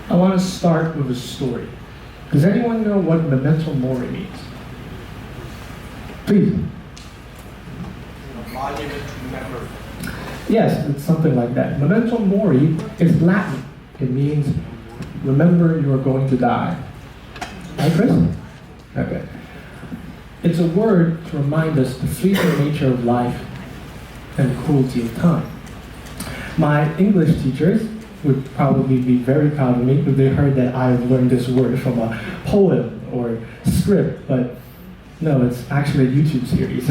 I want to start with a story. Does anyone know what Memento Mori means? Please. Monument to memory. Yes, it's something like that. Memento Mori is Latin. It means, remember you are going to die. Right, Chris? Okay. It's a word to remind us the fleeting nature of life and the cruelty of time. My English teachers would probably be very proud of me if they heard that I learned this word from a poem or script, but no, it's actually a YouTube series.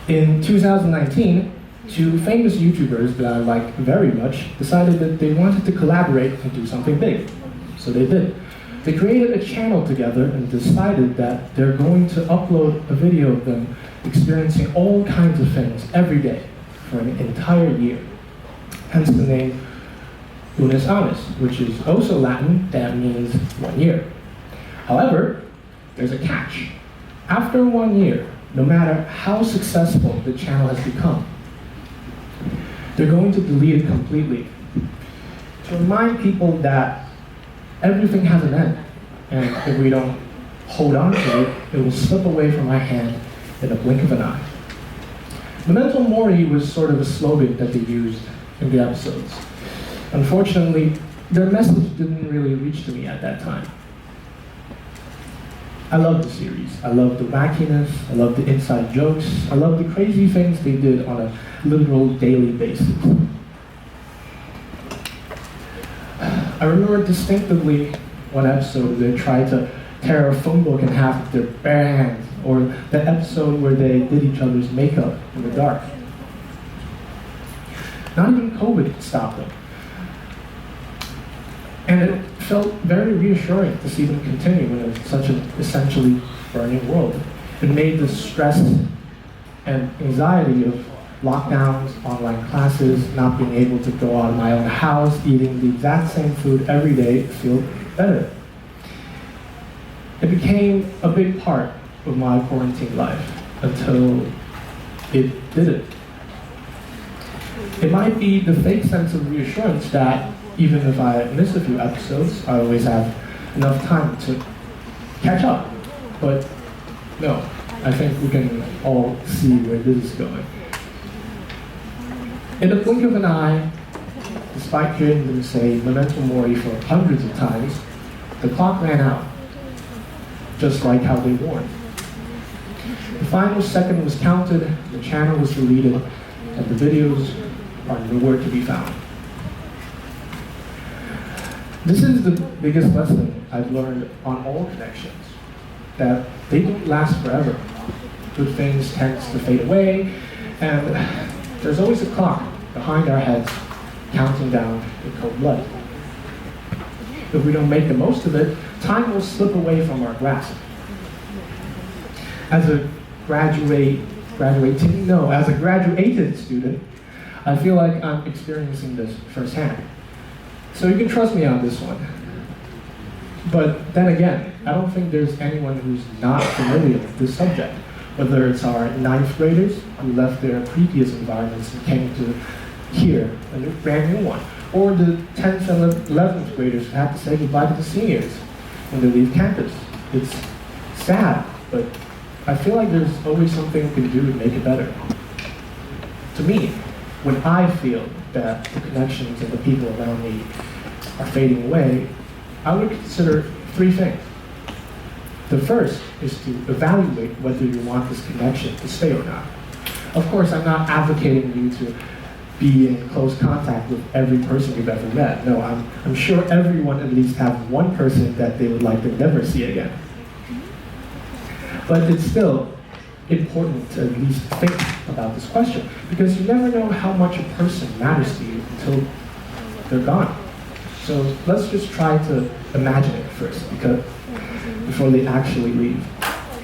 In 2019, two famous YouTubers that I like very much decided that they wanted to collaborate and do something big. So they did. They created a channel together and decided that they're going to upload a video of them experiencing all kinds of things every day for an entire year. Hence the name Unis Annus, which is also Latin, that means 1 year. However, there's a catch. After 1 year, no matter how successful the channel has become, they're going to delete it completely to remind people that everything has an end, and if we don't hold on to it, it will slip away from our hand in a blink of an eye. Memento Mori was sort of a slogan that they used in the episodes. Unfortunately, their message didn't really reach to me at that time. I love the series. I love the wackiness, I love the inside jokes, I love the crazy things they did on a literal daily basis. I remember distinctively one episode where they tried to tear a phone book in half with their bare hands, or the episode where they did each other's makeup in the dark. Not even COVID could stop them. And it felt very reassuring to see them continue in such an essentially burning world. It made the stress and anxiety of lockdowns, online classes, not being able to go out of my own house, eating the exact same food every day feel better. It became a big part of my quarantine life until it didn't. It might be the fake sense of reassurance that even if I miss a few episodes, I always have enough time to catch up. But no, I think we can all see where this is going. In the blink of an eye, despite hearing them say Memento Mori for hundreds of times, the clock ran out, just like how they warned. The final second was counted, the channel was deleted, and the videos are nowhere to be found. This is the biggest lesson I've learned on all connections, that they don't last forever. Good things tend to fade away, and there's always a clock behind our heads counting down in cold blood. If we don't make the most of it, time will slip away from our grasp. As a graduated student, I feel like I'm experiencing this firsthand. So you can trust me on this one. But then again, I don't think there's anyone who's not familiar with this subject, whether it's our 9th graders who left their previous environments and came to here, a brand new one, or the 10th and 11th graders who had to say goodbye to the seniors when they leave campus. It's sad, but I feel like there's always something we can do to make it better. To me, when I feel that the connections and the people around me are fading away, I would consider 3 things. The first is to evaluate whether you want this connection to stay or not. Of course, I'm not advocating you to be in close contact with every person you've ever met. No, I'm sure everyone at least have one person that they would like to never see again. But it's still important to at least think about this question, because you never know how much a person matters to you until they're gone. So let's just try to imagine it first, before they actually leave.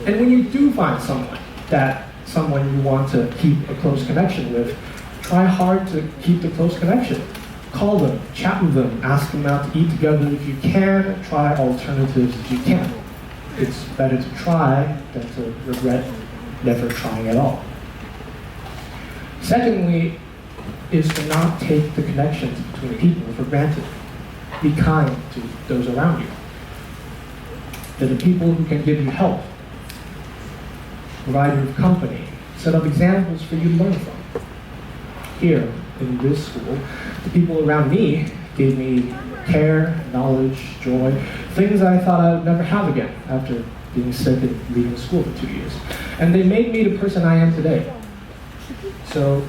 And when you do find someone you want to keep a close connection with, try hard to keep the close connection. Call them, chat with them, ask them out to eat together if you can, try alternatives if you can. It's better to try than to regret never trying at all. Secondly, is to not take the connections between people for granted. Be kind to those around you. They're the people who can give you help, provide you with company, set up examples for you to learn from. Here, in this school, the people around me gave me care, knowledge, joy, things I thought I would never have again after being sick and leaving school for 2 years. And they made me the person I am today. So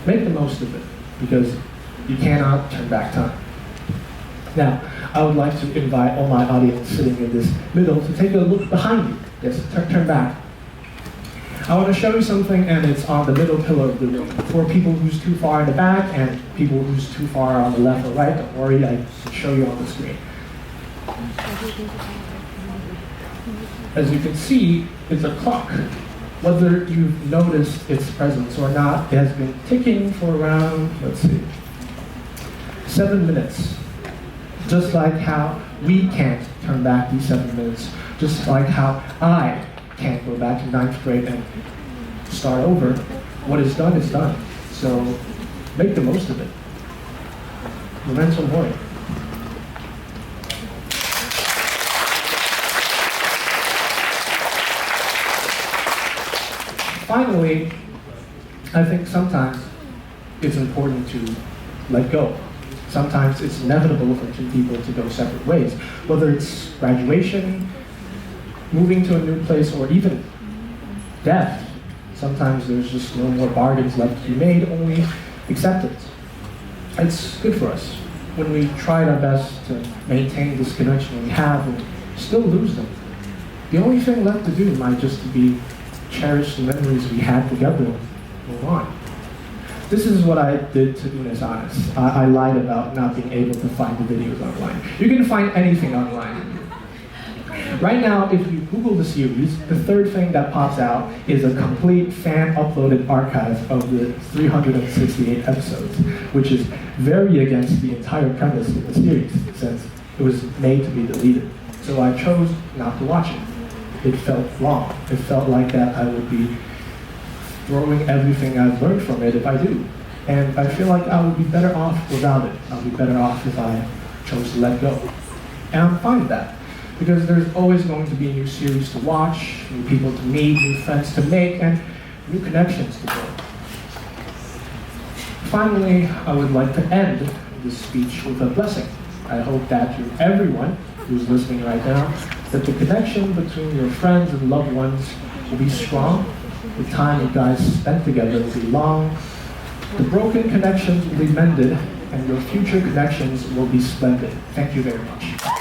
make the most of it, because you cannot turn back time. Now, I would like to invite all my audience sitting in this middle to take a look behind you. Yes, turn back. I want to show you something, and it's on the middle pillar of the room. For people who's too far in the back and people who's too far on the left or right, don't worry, I can show you on the screen. As you can see, it's a clock. Whether you've noticed its presence or not, it has been ticking for around, 7 minutes. Just like how we can't turn back these 7 minutes, just like how I can't go back to 9th grade and start over. What is done is done. So make the most of it. Momento, Mori. Finally, I think sometimes it's important to let go. Sometimes it's inevitable for two people to go separate ways, whether it's graduation, moving to a new place, or even death. Sometimes there's just no more bargains left to be made, only acceptance. It's good for us when we try our best to maintain this connection we have and still lose them. The only thing left to do might just be cherish the memories we had together and move on. This is what I did, to be honest. I lied about not being able to find the videos online. You can find anything online. Right now, if you Google the series, the third thing that pops out is a complete fan-uploaded archive of the 368 episodes, which is very against the entire premise of the series, since it was made to be deleted. So I chose not to watch it. It felt wrong. It felt like that I would be throwing everything I've learned from it if I do. And I feel like I would be better off without it. I'll be better off if I chose to let go. And I'm fine with that, because there's always going to be a new series to watch, new people to meet, new friends to make, and new connections to build. Finally, I would like to end this speech with a blessing. I hope that to everyone who's listening right now, that the connection between your friends and loved ones will be strong, the time you guys spent together will be long, the broken connections will be mended, and your future connections will be splendid. Thank you very much.